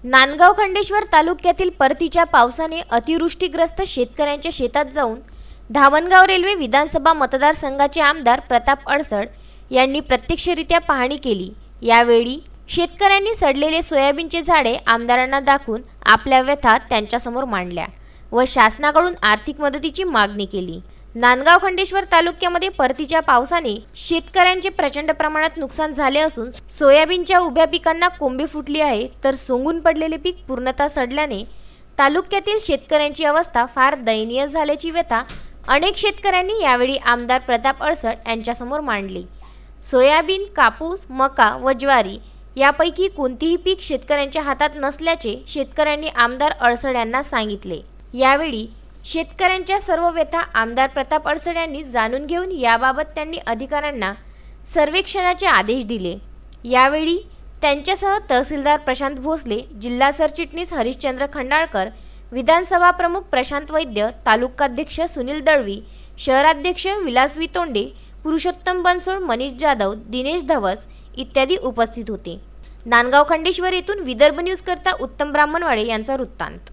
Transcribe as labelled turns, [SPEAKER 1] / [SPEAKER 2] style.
[SPEAKER 1] नांदगाव खंडेश्वर तालुक्यातील परतीच्या पावसाने अतिवृष्टीग्रस्त शेतकऱ्यांच्या शेतात जाऊन धामणगाव रेल्वे विधानसभा मतदारसंघाचे आमदार प्रताप अडसड यांनी प्रत्यक्षरित्या पाहणी केली। यावेळी शेतकऱ्यांनी सडलेले सोयाबीनचे झाडे आमदारांना दाखवून आपल्या व्यथा त्यांच्यासमोर मांडल्या व शासनाकडून आर्थिक मदतीची मागणी केली। नांदगाव खंडेश्वर तालुक्यामध्ये परतीच्या पावसाने शेतकऱ्यांचे प्रचंड प्रमाणात नुकसान झाले असून सोयाबीनच्या उभ्या पिकांना कोंबी फुटली आहे, तर सोंगून पडलेले पीक पूर्णतः सडल्याने तालुक्यातील शेतकऱ्यांची अवस्था फार दयनीय झाल्याची व्यथा अनेक शेतकऱ्यांनी यावेळी आमदार प्रताप अडसड यांच्यासमोर मांडली। सोयाबीन, कापूस, मका व ज्वारी यापैकी कोणतेही पीक शेतकऱ्यांच्या हातात नसल्याचे शेतकऱ्यांनी आमदार अडसड यांना सांगितले। यावेळी शेतकऱ्यांच्या सर्व व्यथा आमदार प्रताप अडसड यांनी जाणून घेऊन याबाबत त्यांनी अधिकाऱ्यांना सर्वेक्षणाचे आदेश दिले। यावेळी त्यांच्यासह तहसीलदार प्रशांत भोसले, जिल्हा सरचिटणीस हरिश्चंद्र खंडाळकर, विधानसभा प्रमुख प्रशांत वैद्य, तालुकाध्यक्ष सुनील दळवी, शहराध्यक्ष विलास वितोंडे, पुरुषोत्तम बनसोड, मनीष जाधव, दिनेश धवस इत्यादी उपस्थित होते। नांदगाव खंडेश्वर येथून विदर्भ न्यूज करता उत्तम ब्राह्मणवाडे यांचा वृत्तांत।